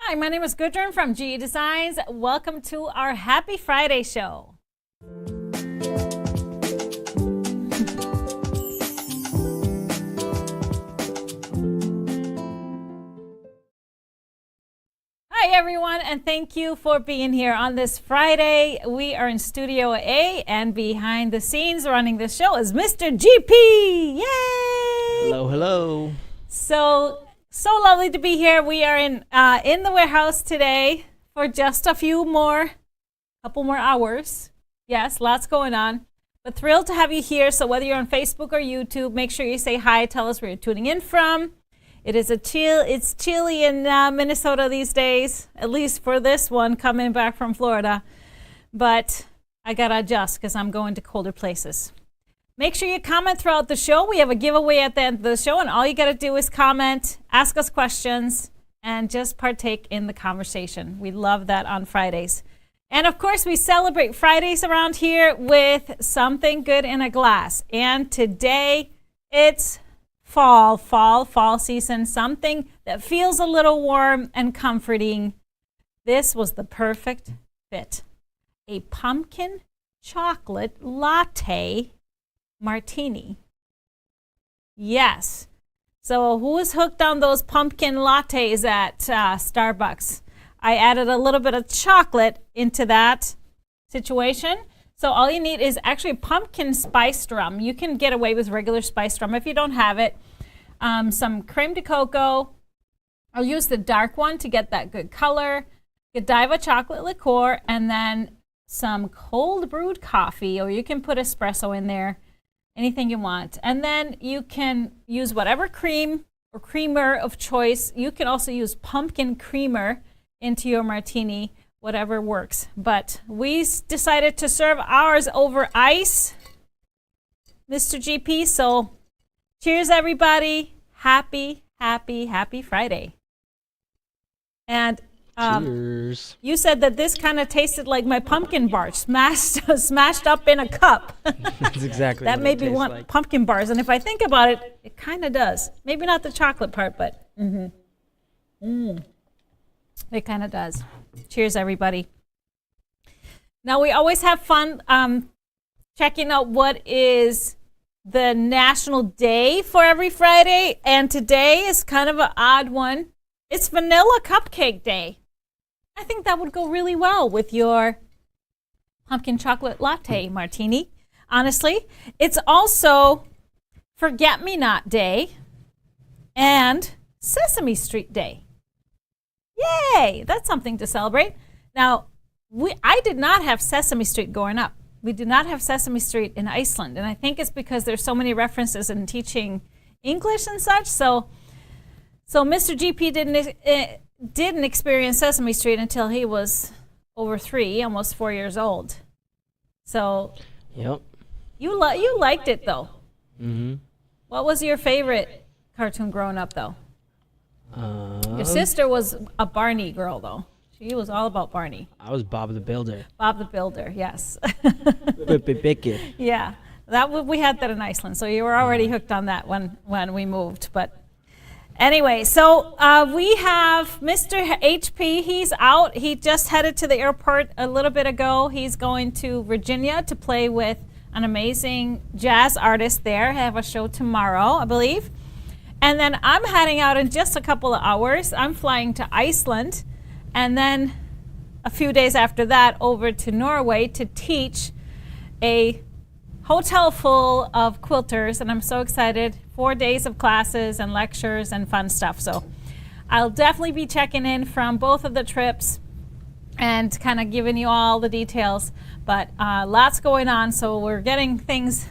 Hi, my name is Gudrun from GE Designs. Welcome to our Happy Friday show. Hi everyone, and thank you for being here on this Friday. We are in Studio A, and behind the scenes running the show is Mr. GP. Yay! Hello, hello. So lovely to be here. We are in the warehouse today for just a couple more hours. Yes, lots going on, but thrilled to have you here. So whether you're on Facebook or YouTube, make sure you say hi. Tell us where you're tuning in from. It's chilly in Minnesota these days, at least for this one coming back from Florida. But I gotta adjust because I'm going to colder places. Make sure you comment throughout the show. We have a giveaway at the end of the show, and all you got to do is comment, ask us questions, and just partake in the conversation. We love that on Fridays. And of course, we celebrate Fridays around here with something good in a glass. And today, it's fall season, something that feels a little warm and comforting. This was the perfect fit. A pumpkin chocolate latte martini. Yes. So who is hooked on those pumpkin lattes at Starbucks? I added a little bit of chocolate into that situation. So all you need is actually pumpkin spiced rum. You can get away with regular spiced rum if you don't have it. Some creme de coco. I'll use the dark one to get that good color. Godiva chocolate liqueur, and then some cold brewed coffee, or you can put espresso in there. Anything you want. And then you can use whatever cream or creamer of choice. You can also use pumpkin creamer into your martini, whatever works. But we decided to serve ours over ice, Mr. GP. So cheers, everybody. Happy Friday. And cheers. You said that this kind of tasted like my pumpkin bar, smashed up in a cup. That's exactly that what made me want like. Pumpkin bars. And if I think about it, it kind of does. Maybe not the chocolate part, but it kind of does. Cheers, everybody. Now, we always have fun checking out what is the national day for every Friday. And today is kind of an odd one. It's Vanilla Cupcake Day. I think that would go really well with your pumpkin chocolate latte martini, honestly. It's also Forget-Me-Not Day and Sesame Street Day. Yay! That's something to celebrate. Now, I did not have Sesame Street growing up. We did not have Sesame Street in Iceland, and I think it's because there's so many references in teaching English and such. So Mr. GP didn't experience Sesame Street until he was over 3, almost 4 years old. So Yep. You liked it though. Mm-hmm. What was your favorite cartoon growing up though? Your sister was a Barney girl though. She was all about Barney. I was Bob the Builder. Bob the Builder, yes. Bicky. Yeah, we had that in Iceland, so you were already hooked on that when we moved. But anyway, so we have Mr. HP. He's out. He just headed to the airport a little bit ago. He's going to Virginia to play with an amazing jazz artist there. I have a show tomorrow, I believe. And then I'm heading out in just a couple of hours. I'm flying to Iceland, and then a few days after that over to Norway to teach a hotel full of quilters, and I'm so excited. 4 days of classes and lectures and fun stuff. So I'll definitely be checking in from both of the trips and kind of giving you all the details. But lots going on, so we're getting things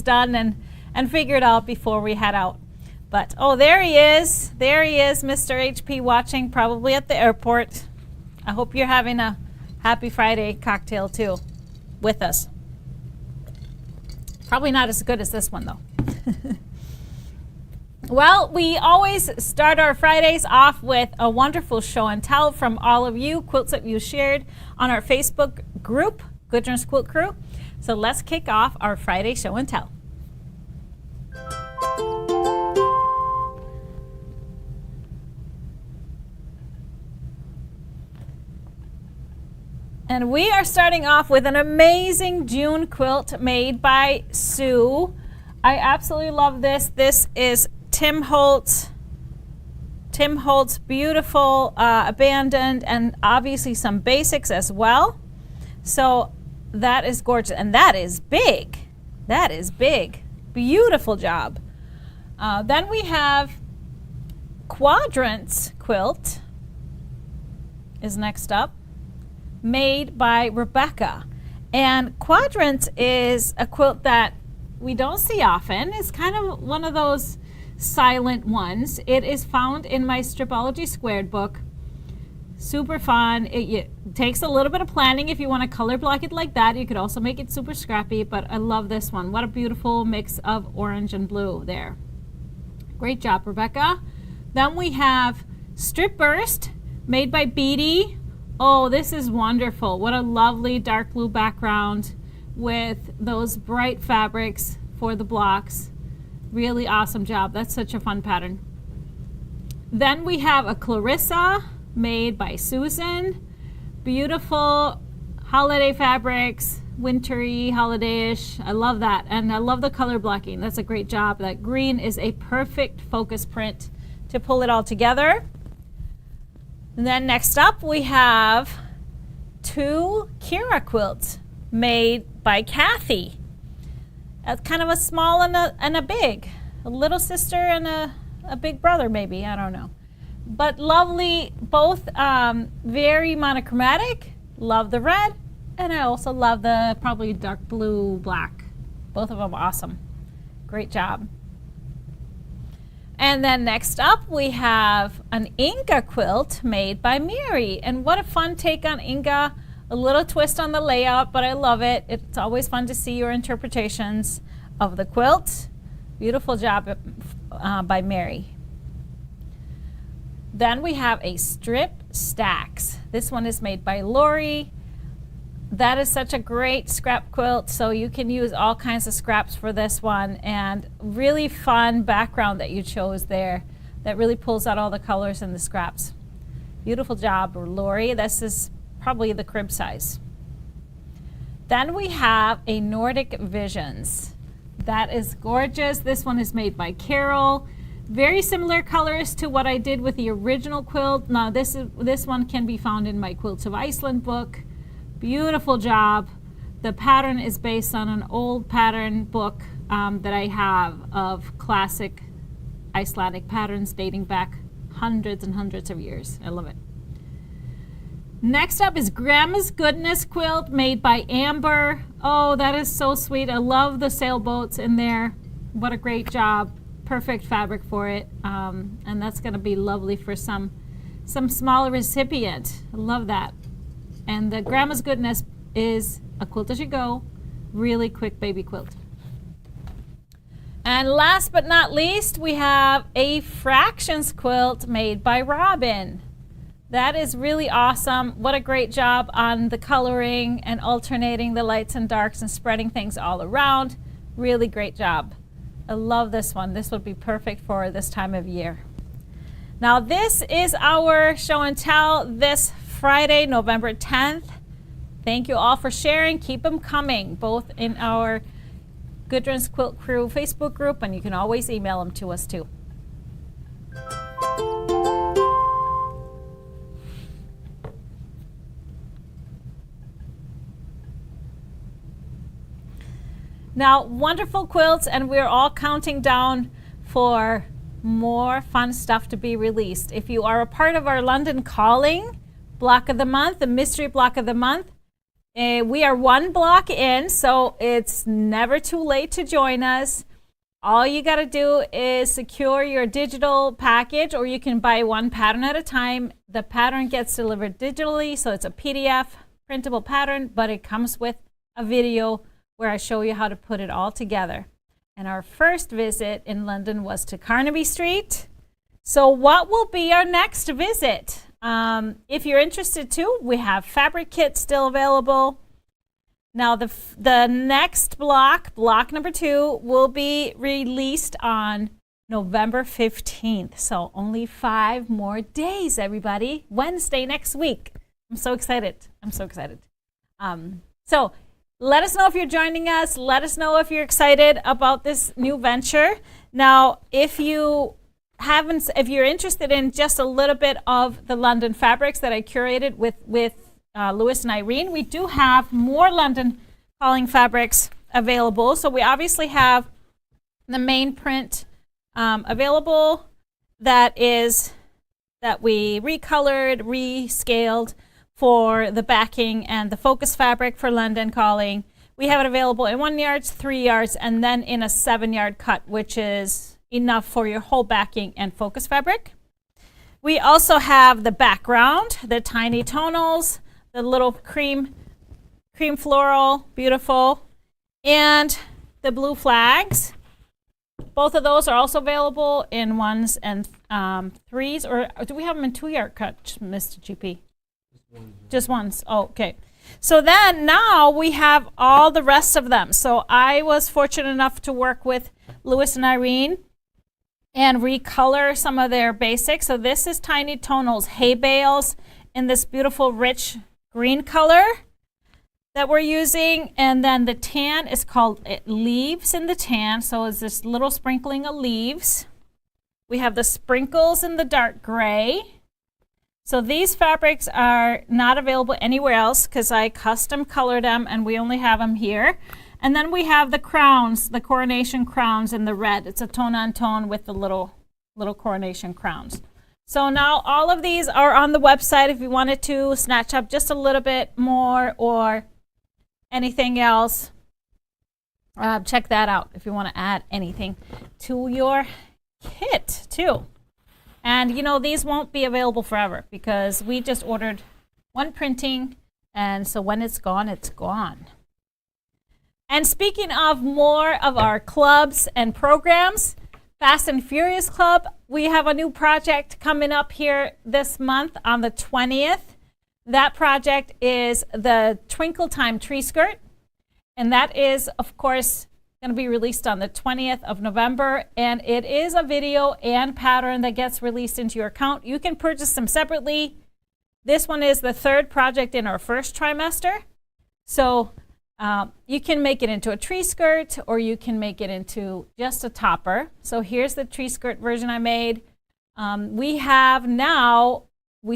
done and figured out before we head out. But, oh, there he is, Mr. HP, watching, probably at the airport. I hope you're having a happy Friday cocktail, too, with us. Probably not as good as this one, though. Well, we always start our Fridays off with a wonderful show and tell from all of you, quilts that you shared on our Facebook group, Gudrun's Quilt Crew. So let's kick off our Friday show and tell. And we are starting off with an amazing June quilt made by Sue. I absolutely love this. This is Tim Holtz beautiful abandoned, and obviously some basics as well. So that is gorgeous, and that is big. That is big. Beautiful job. Then we have Quadrants quilt is next up, made by Rebecca. And Quadrants is a quilt that we don't see often. It's kind of one of those silent ones. It is found in my Stripology Squared book. Super fun. It takes a little bit of planning if you want to color block it like that. You could also make it super scrappy, but I love this one. What a beautiful mix of orange and blue there. Great job, Rebecca. Then we have Strip Burst, made by Beatty. Oh, this is wonderful. What a lovely dark blue background with those bright fabrics for the blocks. Really awesome job. That's such a fun pattern. Then we have a Clarissa, made by Susan. Beautiful holiday fabrics, wintry, holiday-ish. I love that. And I love the color blocking. That's a great job. That green is a perfect focus print to pull it all together. And then next up we have two Kira quilts made by Kathy. Kind of a small and a big. A little sister and a big brother maybe, I don't know. But lovely, both very monochromatic. Love the red, and I also love the probably dark blue black. Both of them awesome. Great job. And then next up we have an Inga quilt made by Mary. And what a fun take on Inga. A little twist on the layout, but I love it. It's always fun to see your interpretations of the quilt. Beautiful job by Mary. Then we have a Strip Stacks. This one is made by Lori. That is such a great scrap quilt, so you can use all kinds of scraps for this one, and really fun background that you chose there that really pulls out all the colors in the scraps. Beautiful job, Lori. This is probably the crib size. Then we have a Nordic Visions. That is gorgeous. This one is made by Carol. Very similar colors to what I did with the original quilt. Now this one can be found in my Quilts of Iceland book. Beautiful job. The pattern is based on an old pattern book that I have of classic Icelandic patterns dating back hundreds and hundreds of years. I love it. Next up is Grandma's Goodness quilt made by Amber. Oh, that is so sweet. I love the sailboats in there. What a great job. Perfect fabric for it. And that's going to be lovely for some small recipient. I love that. And the Grandma's Goodness is a quilt as you go. Really quick baby quilt. And last but not least, we have a Fractions quilt made by Robin. That is really awesome. What a great job on the coloring and alternating the lights and darks and spreading things all around. Really great job. I love this one. This would be perfect for this time of year. Now this is our show and tell this Friday, November 10th. Thank you all for sharing. Keep them coming, both in our Gudrun's Quilt Crew Facebook group, and you can always email them to us too. Now, wonderful quilts, and we're all counting down for more fun stuff to be released. If you are a part of our London Calling block of the month, the mystery block of the month, we are one block in, so it's never too late to join us. All you got to do is secure your digital package, or you can buy one pattern at a time. The pattern gets delivered digitally, so it's a PDF printable pattern, but it comes with a video where I show you how to put it all together. And our first visit in London was to Carnaby Street. So what will be our next visit? If you're interested too, we have fabric kits still available. Now the next block number 2, will be released on November 15th. So only 5 more days, everybody. Wednesday next week. I'm so excited. I'm so excited. So let us know if you're joining us. Let us know if you're excited about this new venture. Now, if you're interested in just a little bit of the London fabrics that I curated with Louis and Irene, we do have more London calling fabrics available. So we obviously have the main print available that we recolored, rescaled for the backing and the focus fabric for London calling. We have it available in 1 yard, 3 yards, and then in a 7-yard cut, which is enough for your whole backing and focus fabric. We also have the background, the tiny tonals, the little cream floral, beautiful, and the blue flags. Both of those are also available in 1s and 3s, or do we have them in 2-yard cut, Mr. GP? Just 1s. Oh, okay. So then now we have all the rest of them. So I was fortunate enough to work with Louis and Irene and recolor some of their basics. So this is tiny tonals, hay bales in this beautiful rich green color that we're using. And then the tan is called leaves in the tan. So it's this little sprinkling of leaves. We have the sprinkles in the dark gray. So these fabrics are not available anywhere else because I custom colored them and we only have them here. And then we have the crowns, the coronation crowns in the red. It's a tone on tone with the little coronation crowns. So now all of these are on the website if you wanted to snatch up just a little bit more or anything else. Check that out if you want to add anything to your kit too. And these won't be available forever because we just ordered one printing, and so when it's gone, it's gone. And speaking of more of our clubs and programs, Fast and Furious Club, we have a new project coming up here this month on the 20th. That project is the Twinkle Time tree skirt, and that is, of course, going to be released on the 20th of November, and it is a video and pattern that gets released into your account. You can purchase them separately. This one is the 3rd project in our 1st trimester. So you can make it into a tree skirt or you can make it into just a topper. So here's the tree skirt version I made. We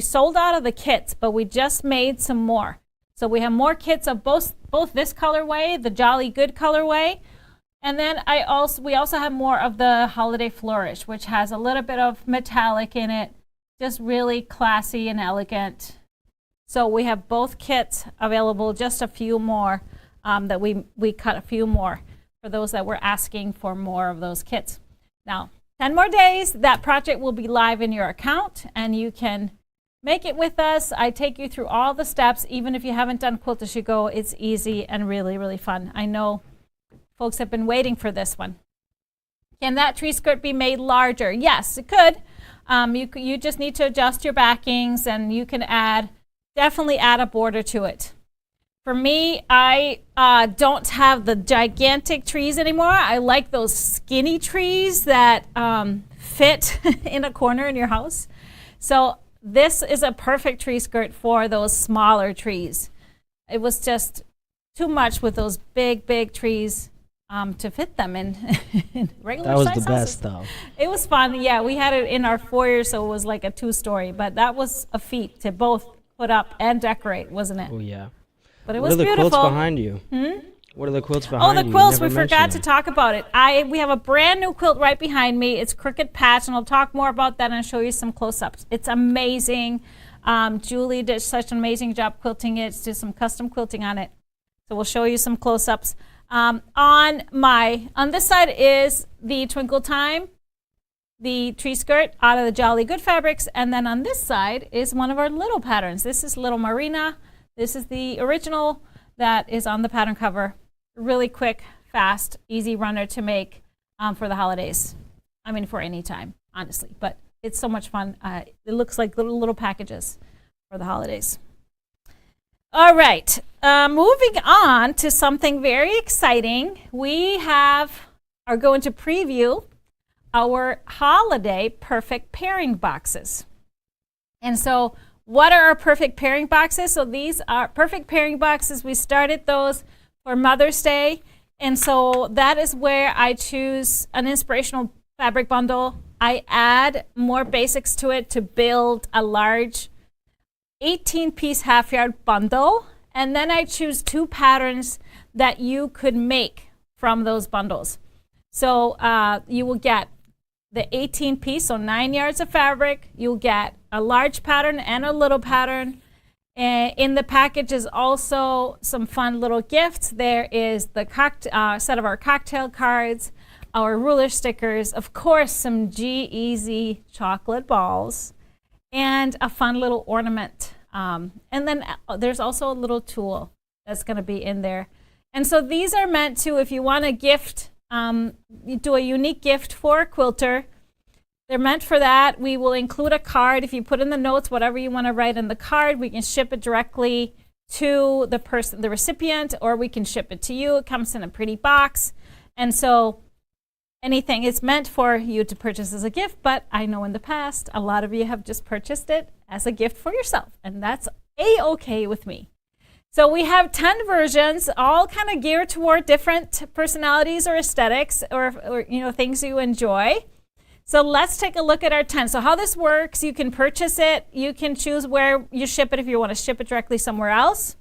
sold out of the kits, but we just made some more. So we have more kits of both this colorway, the Jolly Good colorway, and then we also have more of the Holiday Flourish, which has a little bit of metallic in it, just really classy and elegant. So we have both kits available, just a few more that we cut a few more for those that were asking for more of those kits. Now, 10 more days, that project will be live in your account and you can make it with us. I take you through all the steps. Even if you haven't done Quilt As You Go, it's easy and really, really fun. I know folks have been waiting for this one. Can that tree skirt be made larger? Yes, it could. You just need to adjust your backings and you can definitely add a border to it. For me, I don't have the gigantic trees anymore. I like those skinny trees that fit in a corner in your house. So this is a perfect tree skirt for those smaller trees. It was just too much with those big trees to fit them in regular size houses. That was the best, though. It was fun. Yeah, we had it in our foyer, so it was like a 2-story. But that was a feat to both put up and decorate, wasn't it? Oh, yeah. But it was beautiful. What are the quilts behind you? What are the quilts behind you? Oh, the quilts. We forgot to talk about it. We have a brand new quilt right behind me. It's Crooked Patch, and I'll talk more about that and show you some close-ups. It's amazing. Julie did such an amazing job quilting it. Did some custom quilting on it. So we'll show you some close-ups. On this side is the Twinkle Time, the tree skirt out of the Jolly Good fabrics, and then on this side is one of our little patterns. This is Little Marina. This is the original that is on the pattern cover. Really quick, fast, easy runner to make for the holidays. I mean, for any time, honestly, but it's so much fun. It looks like little packages for the holidays. All right, moving on to something very exciting. We are going to preview our holiday perfect pairing boxes. And so what are our perfect pairing boxes? So these are perfect pairing boxes. We started those for Mother's Day. And so that is where I choose an inspirational fabric bundle. I add more basics to it to build a large 18-piece half-yard bundle. And then I choose 2 patterns that you could make from those bundles. So you will get the 18-piece, so 9 yards of fabric. You'll get a large pattern and a little pattern. And in the package is also some fun little gifts. There is the set of our cocktail cards, our ruler stickers, of course, some G-Easy chocolate balls, and a fun little ornament. And then there's also a little tool that's going to be in there. And so these are meant to, if you want to gift, you do a unique gift for a quilter. They're meant for that. We will include a card. If you put in the notes whatever you want to write in the card, we can ship it directly to the person, the recipient, or we can ship it to you. It comes in a pretty box. And so anything is meant for you to purchase as a gift, but I know in the past a lot of you have just purchased it as a gift for yourself, and that's a-okay with me. So we have 10 versions, all kind of geared toward different personalities or aesthetics or things you enjoy. So let's take a look at our 10. So how this works, you can purchase it. You can choose where you ship it if you want to ship it directly somewhere else.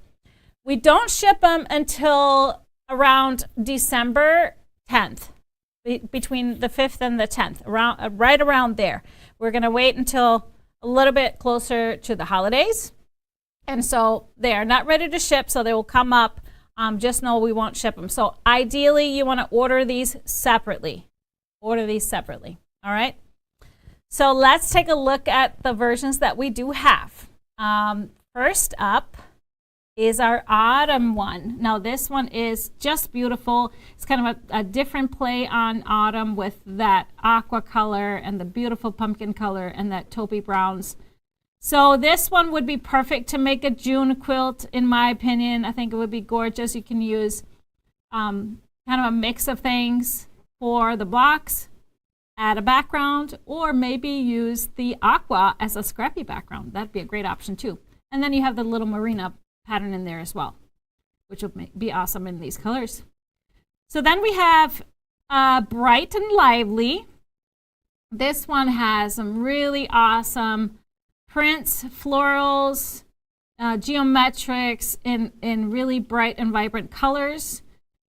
We don't ship them until around December 10th, between the 5th and the 10th, right around there. We're going to wait until a little bit closer to the holidays. And so they are not ready to ship, so they will come up. Just know we won't ship them. So ideally, you want to order these separately. All right. So let's take a look at the versions that we do have. First up is our autumn one. Now this one is just beautiful. It's kind of a different play on autumn with that aqua color and the beautiful pumpkin color and that taupey browns. So this one would be perfect to make a June quilt, in my opinion. I think it would be gorgeous. You can use kind of a mix of things for the blocks, add a background, or maybe use the aqua as a scrappy background. That'd be a great option too. And then you have the little marina pattern in there as well, which will be awesome in these colors. So then we have Bright and Lively. This one has some really awesome prints, florals, geometrics in really bright and vibrant colors.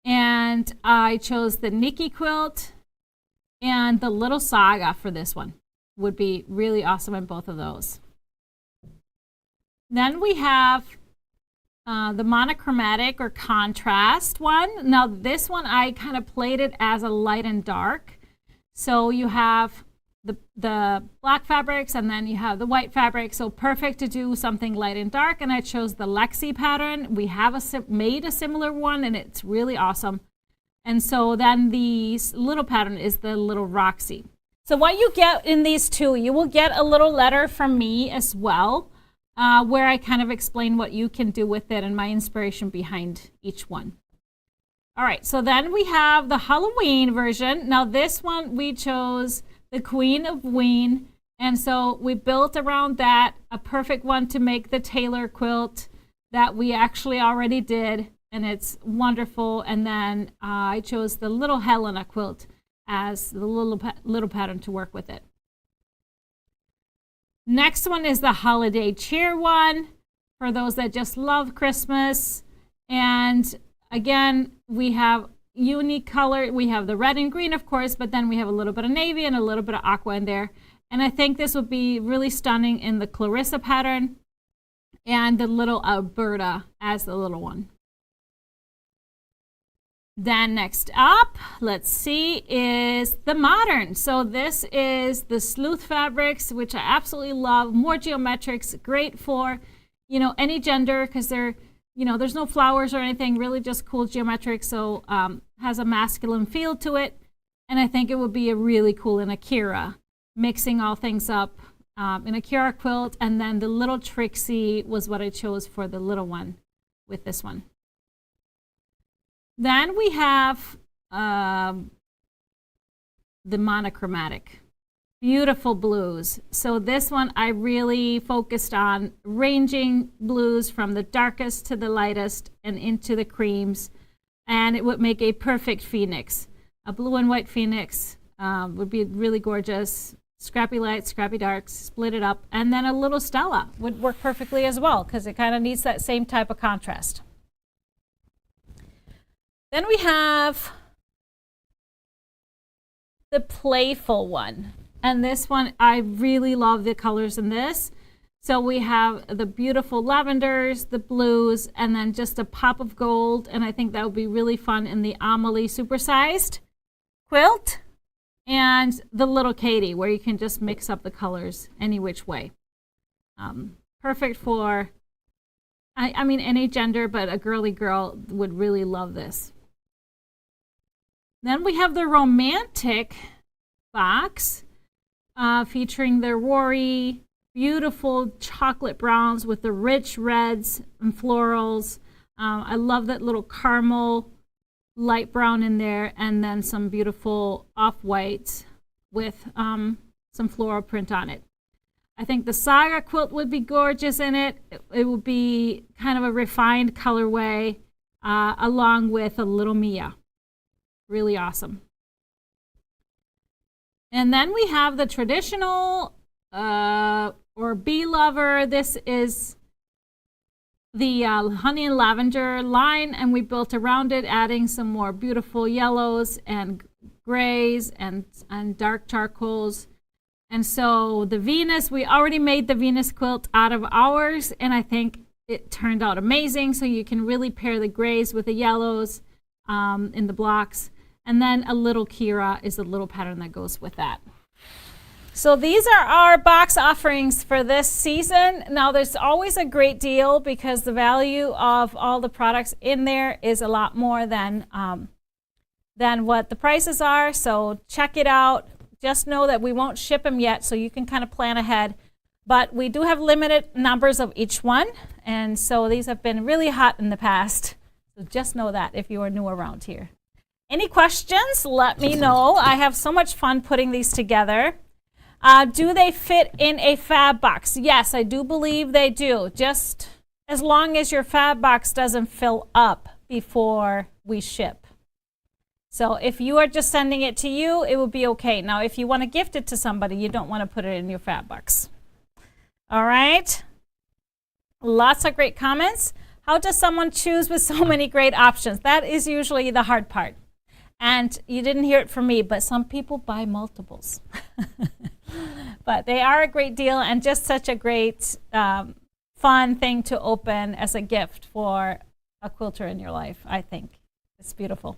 And I chose the Nikki quilt and the Little Saga for this one. Would be really awesome in both of those. Then we have the monochromatic or contrast one. Now this one I kind of played it as a light and dark. So you have the black fabrics and then you have the white fabric. So perfect to do something light and dark. And I chose the Lexi pattern. We have made a similar one and it's really awesome. And so then the little pattern is the Little Roxy. So what you get in these two, you will get a little letter from me as well, where I kind of explain what you can do with it and my inspiration behind each one. All right, so then we have the Halloween version. Now this one we chose the Queen of Ween, and so we built around that a perfect one to make the Taylor quilt that we actually already did, and it's wonderful. And then I chose the Little Helena quilt as the little pattern to work with it. Next one is the Holiday Cheer one for those that just love Christmas. And again, we have unique color. We have the red and green, of course, but then we have a little bit of navy and a little bit of aqua in there. And I think this would be really stunning in the Clarissa pattern and the little Alberta as the little one. Then next up, let's see, is the modern. So this is the Sleuth fabrics, which I absolutely love. More geometrics, great for, any gender, because they're, there's no flowers or anything, really just cool geometric. So has a masculine feel to it. And I think it would be a really cool in Akira, mixing all things up in Akira quilt. And then the Little Trixie was what I chose for the little one with this one. Then we have the monochromatic. beautiful blues. So this one I really focused on ranging blues from the darkest to the lightest and into the creams, and it would make a perfect phoenix. A blue and white phoenix would be really gorgeous. Scrappy lights, scrappy darks, split it up, and then a little Stella would work perfectly as well because it kind of needs that same type of contrast. Then we have the playful one. And this one, I really love the colors in this. So we have the beautiful lavenders, the blues, and then just a pop of gold. And I think that would be really fun in the Amelie supersized quilt. And the little Katie, where you can just mix up the colors any which way. Perfect for, I mean, any gender, but a girly girl would really love this. Then we have the romantic box featuring the Rory beautiful chocolate browns with the rich reds and florals. I love that little caramel light brown in there, and then some beautiful off-whites with some floral print on it. I think the Saga quilt would be gorgeous in it. It would be kind of a refined colorway along with a little Mia. Really awesome. And then we have the traditional or bee lover. This is the honey and lavender line, and we built around it, adding some more beautiful yellows and grays and dark charcoals. And so the Venus, we already made the Venus quilt out of ours, and I think it turned out amazing. So you can really pair the grays with the yellows in the blocks. And then a little Kira is a little pattern that goes with that. So these are our box offerings for this season. Now there's always a great deal because the value of all the products in there is a lot more than what the prices are. So check it out. Just know that we won't ship them yet, so you can kind of plan ahead. But we do have limited numbers of each one, and so these have been really hot in the past. So just know that if you are new around here. Any questions? Let me know. I have so much fun putting these together. Do they fit in a fab box? Yes, I do believe they do. Just as long as your fab box doesn't fill up before we ship. So if you are just sending it to you, it will be okay. Now, if you want to gift it to somebody, you don't want to put it in your fab box. All right. Lots of great comments. How does someone choose with so many great options? That is usually the hard part. And you didn't hear it from me, but some people buy multiples. But they are a great deal and just such a great, fun thing to open as a gift for a quilter in your life, I think. It's beautiful.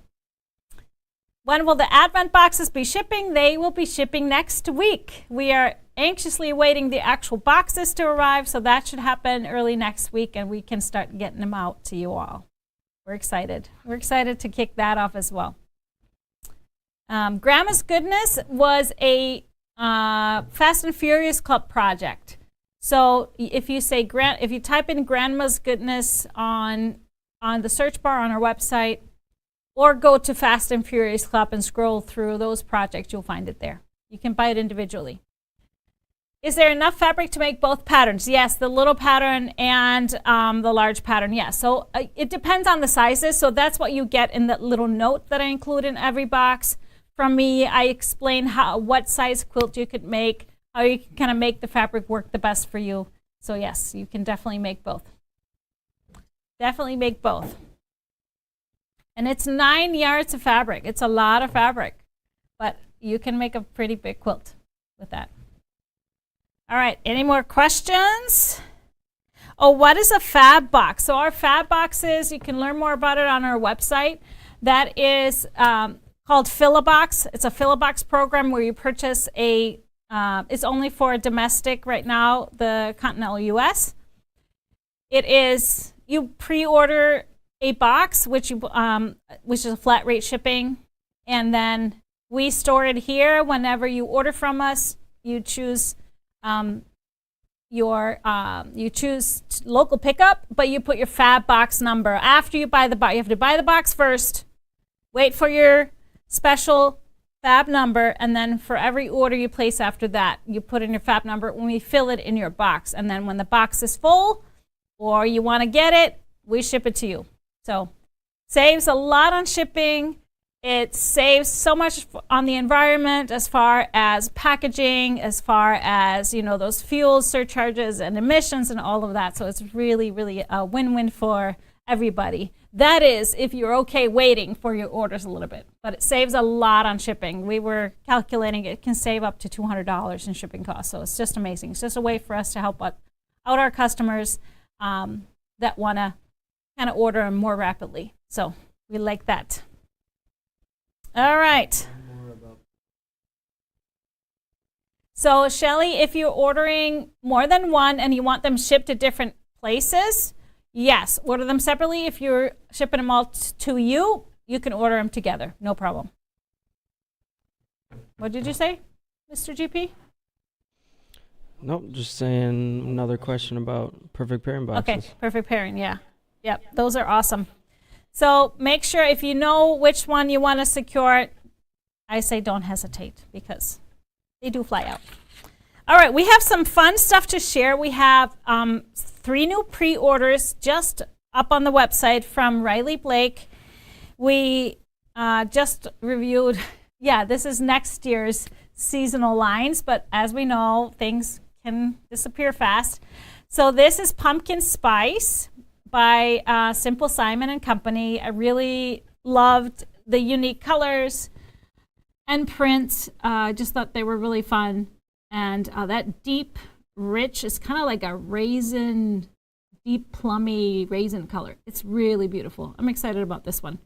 When will the Advent boxes be shipping? They will be shipping next week. We are anxiously awaiting the actual boxes to arrive, so that should happen early next week, and we can start getting them out to you all. We're excited. We're excited to kick that off as well. Grandma's Goodness was a Fast and Furious Club project. So if you say if you type in Grandma's Goodness on the search bar on our website, or go to Fast and Furious Club and scroll through those projects, you'll find it there. You can buy it individually. Is there enough fabric to make both patterns? Yes, the little pattern and the large pattern, yes. So it depends on the sizes. So that's what you get in that little note that I include in every box. From me, I explain what size quilt you could make, how you can kind of make the fabric work the best for you. So yes, you can definitely make both. Definitely make both. And it's 9 yards of fabric. It's a lot of fabric, but you can make a pretty big quilt with that. All right, any more questions? Oh, what is a fab box? So our fab boxes, you can learn more about it on our website. That is called Fill-A-Box. It's a Fill-A-Box program where you purchase it's only for domestic right now, the continental US. It is, you pre-order a box, which is a flat rate shipping, and then we store it here. Whenever you order from us, you choose you choose local pickup, but you put your fab box number after you buy the box. You have to buy the box first, wait for your special fab number, and then for every order you place after that, you put in your fab number when we fill it in your box. And then when the box is full or you want to get it, we ship it to you. So saves a lot on shipping. It saves so much on the environment as far as packaging, as far as, you know, those fuel surcharges and emissions and all of that. So it's really, really a win-win for everybody. That is, if you're okay waiting for your orders a little bit. But it saves a lot on shipping. We were calculating it can save up to $200 in shipping costs. So it's just amazing. It's just a way for us to help out our customers that want to kind of order more rapidly. So we like that. All right. So Shelly, if you're ordering more than one and you want them shipped to different places, yes, order them separately. If you're shipping them all to you, you can order them together. No problem. What did you say, Mr. GP? Nope, just saying another question about perfect pairing boxes. Okay, perfect pairing, yeah. Yep, those are awesome. So make sure if you know which one you want to secure, I say don't hesitate because they do fly out. All right, we have some fun stuff to share. We have 3 new pre-orders just up on the website from Riley Blake. We just reviewed, this is next year's seasonal lines, but as we know, things can disappear fast. So this is Pumpkin Spice by Simple Simon and Company. I really loved the unique colors and prints. Just thought they were really fun. And that deep, rich is kind of like a raisin, deep, plummy raisin color. It's really beautiful. I'm excited about this one.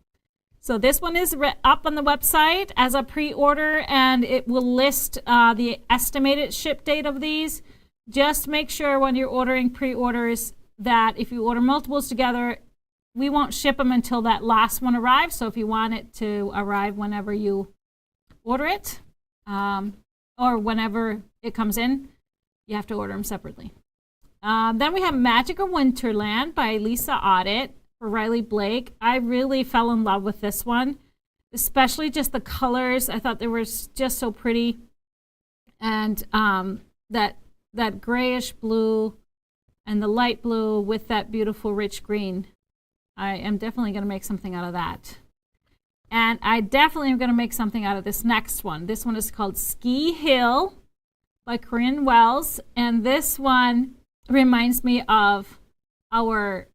So this one is up on the website as a pre-order, and it will list the estimated ship date of these. Just make sure when you're ordering pre-orders that if you order multiples together, we won't ship them until that last one arrives. So if you want it to arrive whenever you order it, or whenever it comes in, you have to order them separately. Then we have Magic of Winterland by Lisa Audit for Riley Blake. I really fell in love with this one, especially just the colors. I thought they were just so pretty. And that grayish blue and the light blue with that beautiful rich green. I am definitely going to make something out of that. And I definitely am going to make something out of this next one. This one is called Ski Hill by Corinne Wells. And this one reminds me of our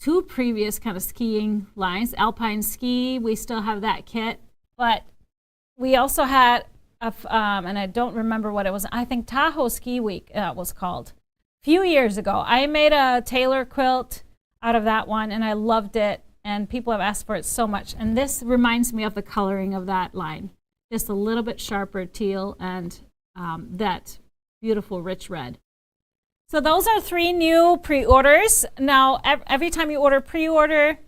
2 previous kind of skiing lines. Alpine Ski, we still have that kit. But we also had, and I don't remember what it was, I think Tahoe Ski Week was called. A few years ago. I made a tailor quilt out of that one, and I loved it. And people have asked for it so much. And this reminds me of the coloring of that line. Just a little bit sharper teal and that beautiful rich red. So those are 3 new pre-orders. Now, every time you order pre-order,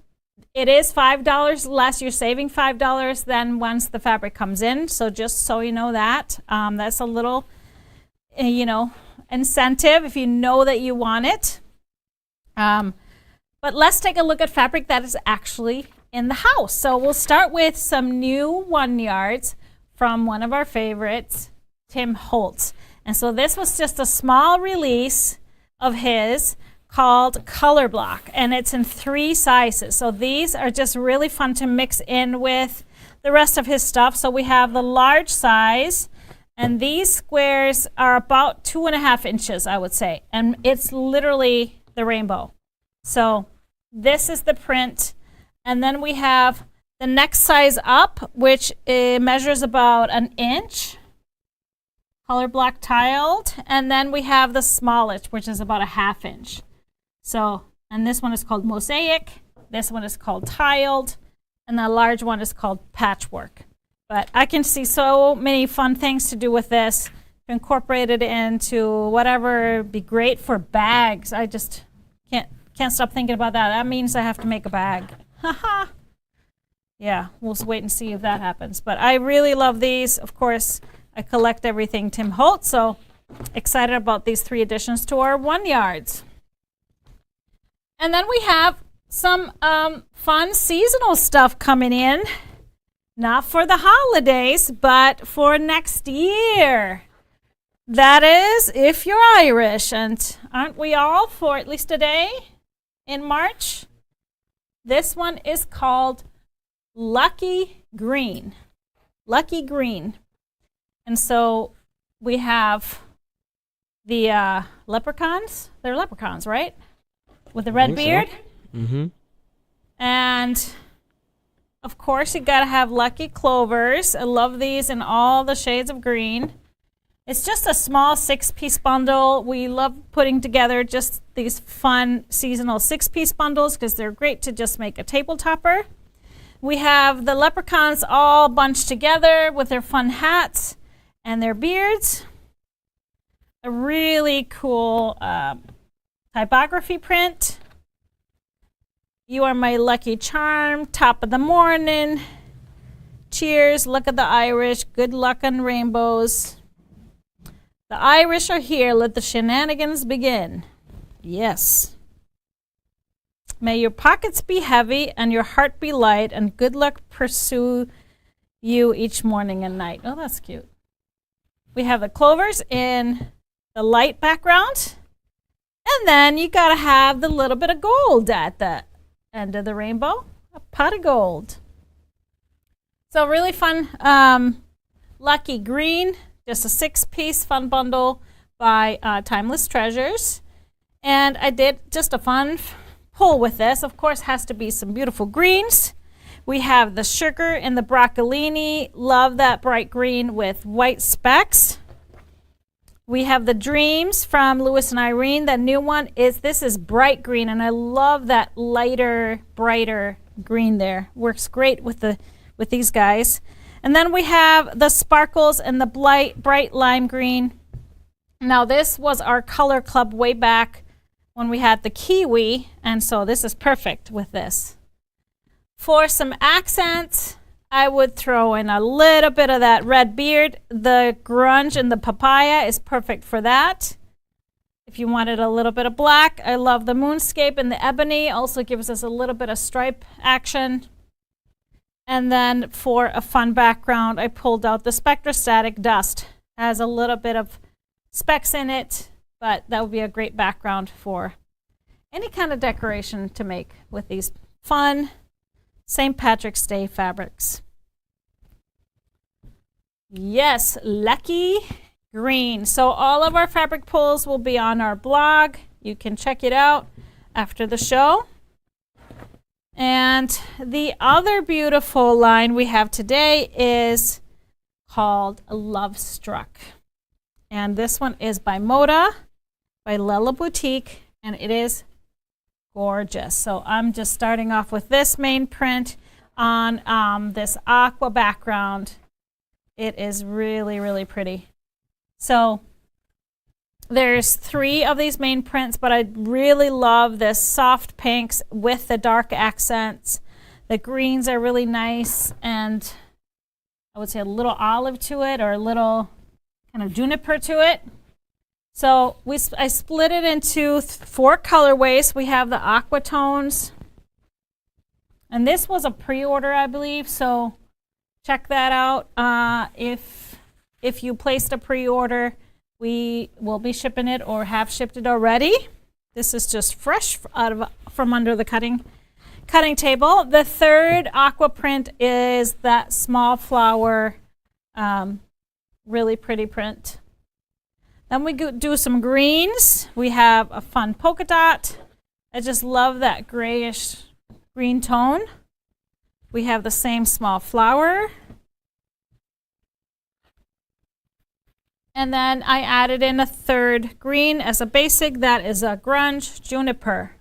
it is $5 less. You're saving $5 than once the fabric comes in. So just so you know that. That's a little, incentive if you know that you want it. But let's take a look at fabric that is actually in the house. So we'll start with some new 1 yards from one of our favorites, Tim Holtz. And so this was just a small release of his called Colorblock, and it's in 3 sizes. So these are just really fun to mix in with the rest of his stuff. So we have the large size, and these squares are about 2.5 inches, I would say. And it's literally the rainbow. So this is the print. And then we have the next size up, which measures about 1 inch. Colorblock tiled. And then we have the smallest, which is about 1/2 inch. So, and this one is called Mosaic. This one is called Tiled. And the large one is called Patchwork. But I can see so many fun things to do with this. Incorporate it into whatever, be great for bags. I just can't stop thinking about that. That means I have to make a bag. Haha. Yeah, we'll wait and see if that happens. But I really love these. Of course, I collect everything Tim Holtz, so excited about these 3 additions to our 1 yards. And then we have some fun seasonal stuff coming in. not for the holidays, but for next year. That is, if you're Irish, and aren't we all for at least a day in March? This one is called Lucky Green. Lucky Green. And so we have the leprechauns. They're leprechauns, right? With the red beard. So. Mm-hmm. And of course, you gotta have lucky clovers. I love these in all the shades of green. It's just a small 6-piece bundle. We love putting together just these fun seasonal 6-piece bundles because they're great to just make a table topper. We have the leprechauns all bunched together with their fun hats and their beards. A really cool typography print. You are my lucky charm, top of the morning. Cheers, look at the Irish, good luck on rainbows. The Irish are here, let the shenanigans begin. Yes. May your pockets be heavy and your heart be light, and good luck pursue you each morning and night. Oh, that's cute. We have the clovers in the light background, and then you gotta have the little bit of gold at the end of the rainbow, a pot of gold. So really fun, lucky green. Just a 6-piece fun bundle by Timeless Treasures. And I did just a fun pull with this. Of course, has to be some beautiful greens. We have the sugar and the broccolini. Love that bright green with white specks. We have the Dreams from Lewis and Irene. The new one this is bright green, and I love that lighter, brighter green there. Works great with these guys. And then we have the sparkles and the bright lime green. Now this was our color club way back when we had the kiwi, and so this is perfect with this. For some accents, I would throw in a little bit of that red beard. The grunge and the papaya is perfect for that. If you wanted a little bit of black, I love the moonscape, and the ebony also gives us a little bit of stripe action. And then for a fun background, I pulled out the Spectrostatic Dust. Has a little bit of specks in it, but that would be a great background for any kind of decoration to make with these fun St. Patrick's Day fabrics. Yes, lucky green. So all of our fabric pulls will be on our blog. You can check it out after the show. And the other beautiful line we have today is called Lovestruck. And this one is by Moda, by Lella Boutique, and it is gorgeous. So I'm just starting off with this main print on this aqua background. It is really, really pretty. So there's 3 of these main prints, but I really love this soft pinks with the dark accents. The greens are really nice, and I would say a little olive to it, or a little kind of juniper to it. So I split it into 4 colorways. We have the aqua tones, and this was a pre-order, I believe, so check that out. If you placed a pre-order, we will be shipping it or have shipped it already. This is just fresh from under the cutting table. The 3rd aqua print is that small flower, really pretty print. Then we do some greens. We have a fun polka dot. I just love that grayish green tone. We have the same small flower. And then I added in a 3rd green as a basic. That is a grunge juniper.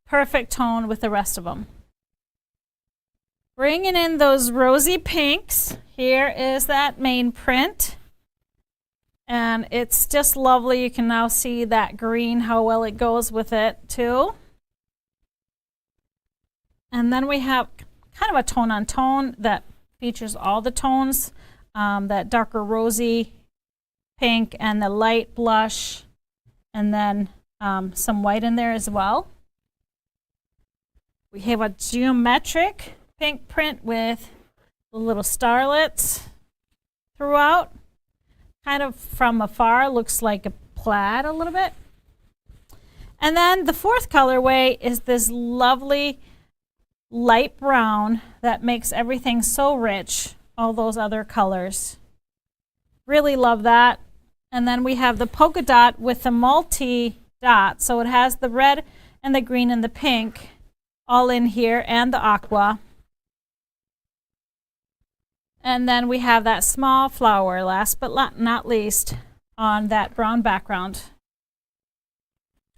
Perfect tone with the rest of them. Bringing in those rosy pinks. Here is that main print. And it's just lovely. You can now see that green, how well it goes with it too. And then we have kind of a tone on tone that features all the tones. That darker rosy pink and the light blush, and then some white in there as well. We have a geometric pink print with the little starlets throughout. Kind of from afar looks like a plaid a little bit. And then the fourth colorway is this lovely light brown that makes everything so rich, all those other colors. Really love that. And then we have the polka dot with the multi-dot. So it has the red and the green and the pink all in here, and the aqua. And then we have that small flower, last but not least, on that brown background.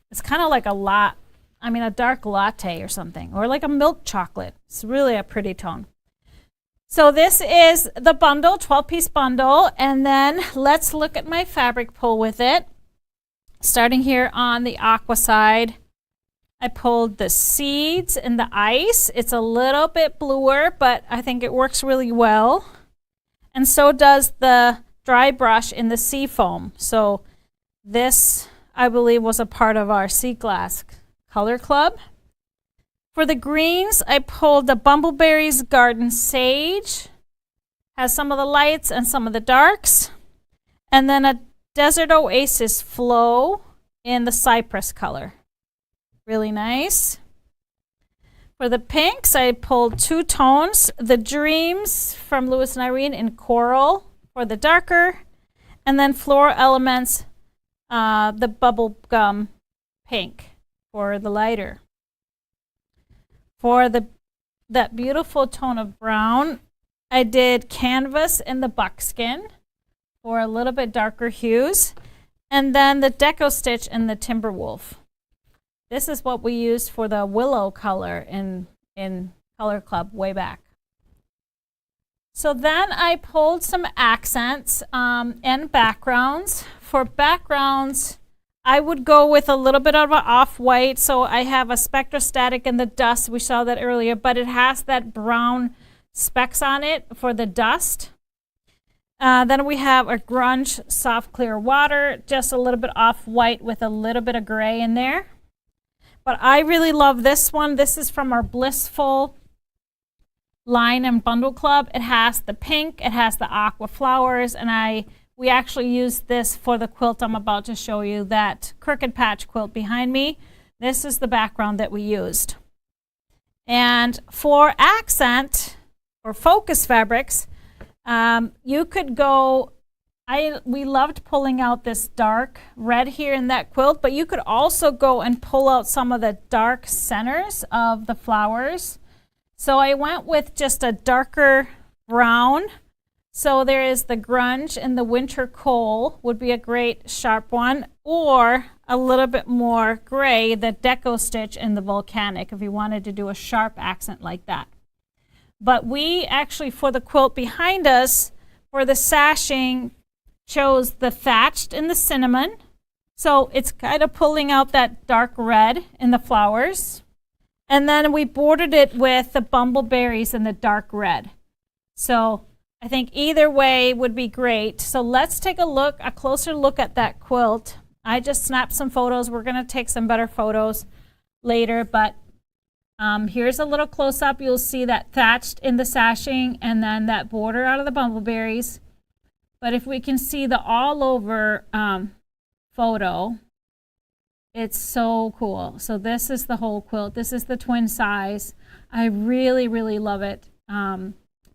It's kind of like a dark latte or something, or like a milk chocolate. It's really a pretty tone. So this is the bundle, 12-piece bundle, and then let's look at my fabric pull with it. Starting here on the aqua side, I pulled the seeds and the ice. It's a little bit bluer, but I think it works really well. And so does the dry brush in the sea foam. So this, I believe, was a part of our Sea Glass Color Club. For the greens, I pulled the Bumbleberries Garden Sage. Has some of the lights and some of the darks. And then a Desert Oasis Flow in the cypress color. Really nice. For the pinks, I pulled two tones. The Dreams from Lewis and Irene in Coral for the darker. And then Floral Elements, the Bubblegum Pink for the lighter. For that beautiful tone of brown, I did Canvas in the Buckskin for a little bit darker hues. And then the Deco Stitch in the Timberwolf. This is what we used for the willow color in Color Club way back. So then I pulled some accents and backgrounds. For backgrounds, I would go with a little bit of an off-white. So I have a Spectrostatic in the dust. We saw that earlier, but it has that brown specks on it for the dust. Then we have a Grunge Soft Clear Water, just a little bit off-white with a little bit of gray in there. But I really love this one. This is from our Blissful line and bundle club. It has the pink, it has the aqua flowers, and we actually used this for the quilt I'm about to show you, that Crooked Patch quilt behind me. This is the background that we used. And for accent or focus fabrics, you could go, we loved pulling out this dark red here in that quilt, but you could also go and pull out some of the dark centers of the flowers. So I went with just a darker brown. So there is the Grunge and the Winter Coal would be a great sharp one, or a little bit more gray, the Deco Stitch and the Volcanic, if you wanted to do a sharp accent like that. But we actually, for the quilt behind us, for the sashing, chose the Thatched in the Cinnamon. So it's kind of pulling out that dark red in the flowers. And then we bordered it with the Bumbleberries in the dark red. So I think either way would be great. So let's take a closer look at that quilt. I just snapped some photos. We're going to take some better photos later, but here's a little close-up. You'll see that Thatched in the sashing and then that border out of the Bumbleberries. But if we can see the all over photo, it's so cool. So this is the whole quilt. This is the twin size. I really, really love it.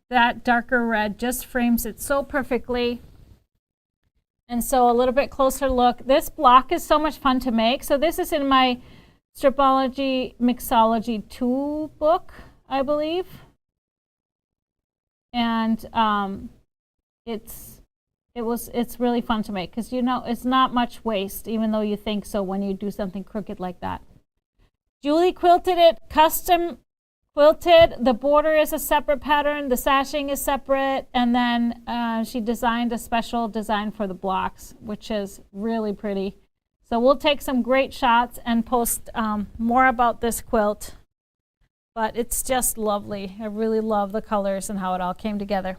That darker red just frames it so perfectly. And so a little bit closer look. This block is so much fun to make. So this is in my Stripology Mixology 2 book, I believe. And it's really fun to make because, you know, it's not much waste, even though you think so when you do something crooked like that. Julie quilted it, custom quilted. The border is a separate pattern, the sashing is separate, and then she designed a special design for the blocks, which is really pretty. So we'll take some great shots and post more about this quilt, but it's just lovely. I really love the colors and how it all came together.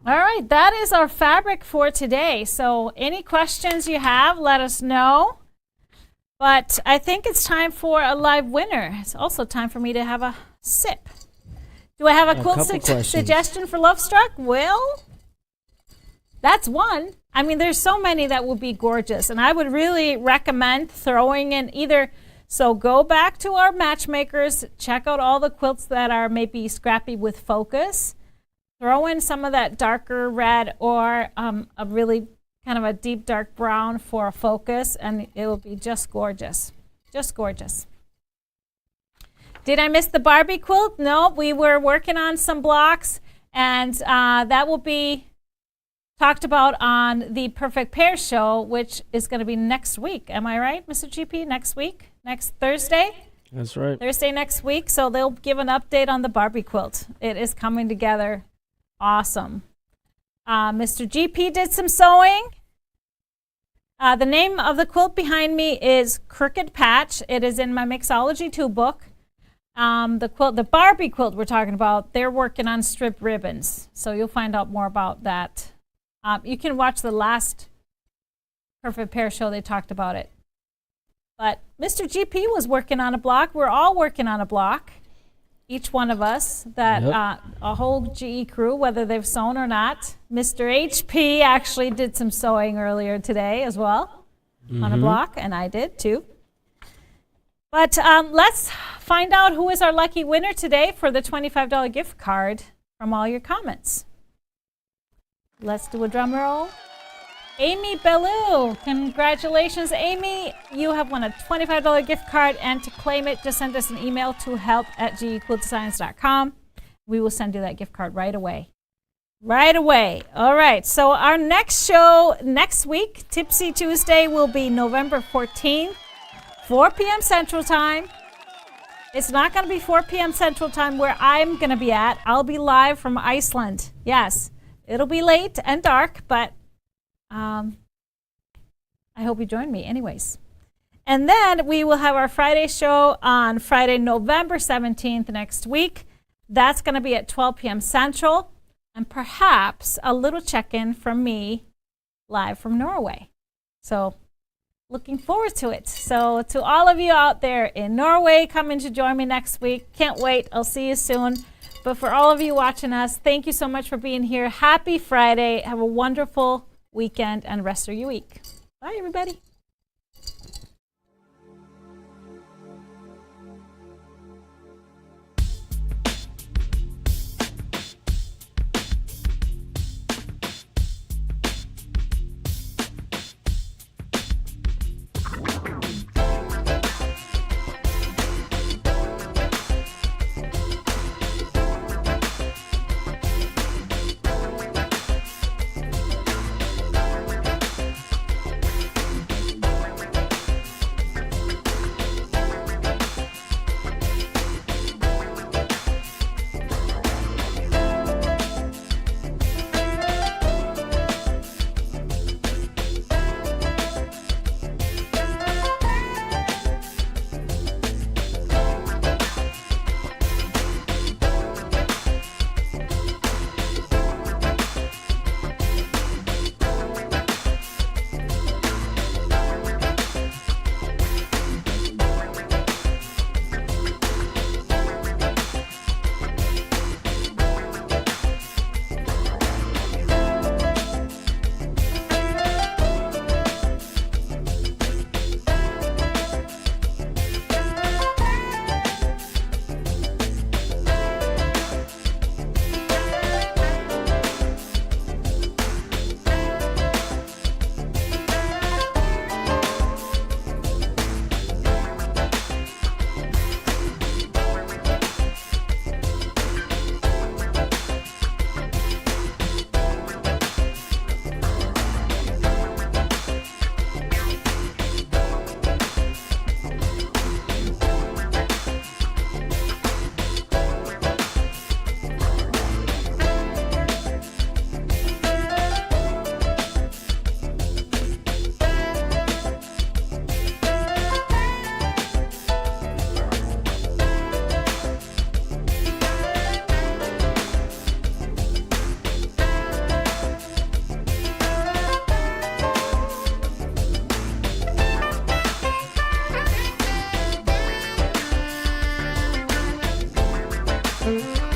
All right, that is our fabric for today. So any questions you have, let us know. But I think it's time for a live winner. It's also time for me to have a sip. Do I have a quilt couple questions. suggestion for Lovestruck? Well, that's one. I mean, there's so many that would be gorgeous, and I would really recommend throwing in either. So go back to our matchmakers, check out all the quilts that are maybe scrappy with focus. Throw in some of that darker red or a really kind of a deep dark brown for a focus, and it will be just gorgeous. Just gorgeous. Did I miss the Barbie quilt? No, we were working on some blocks, and that will be talked about on the Perfect Pair show, which is going to be next week. Am I right, Mr. GP? Next week? Next Thursday? That's right. Thursday next week. So they'll give an update on the Barbie quilt. It is coming together. Awesome. Mr. GP did some sewing. The name of the quilt behind me is Crooked Patch. It is in my Mixology 2 book. The Barbie quilt we're talking about, they're working on strip ribbons. So you'll find out more about that. You can watch the last Perfect Pair show. They talked about it. But Mr. GP was working on a block. We're all working on a block. Each one of us, that a whole GE crew, whether they've sewn or not. Mr. HP actually did some sewing earlier today as well on a block, and I did too. But let's find out who is our lucky winner today for the $25 gift card from all your comments. Let's do a drum roll. Amy Bellou, congratulations, Amy. You have won a $25 gift card, and to claim it, just send us an email to help@gequiltdesigns.com. We will send you that gift card right away. Right away. All right, so our next show next week, Tipsy Tuesday, will be November 14th, 4 p.m. Central Time. It's not going to be 4 p.m. Central Time where I'm going to be at. I'll be live from Iceland. Yes, it'll be late and dark, but I hope you join me anyways. And then we will have our Friday show on Friday, November 17th next week. That's going to be at 12 p.m. Central, and perhaps a little check-in from me live from Norway. So looking forward to it. So to all of you out there in Norway coming to join me next week, can't wait. I'll see you soon. But for all of you watching us, thank you so much for being here. Happy Friday. Have a wonderful weekend and rest of your week. Bye, everybody. Bye.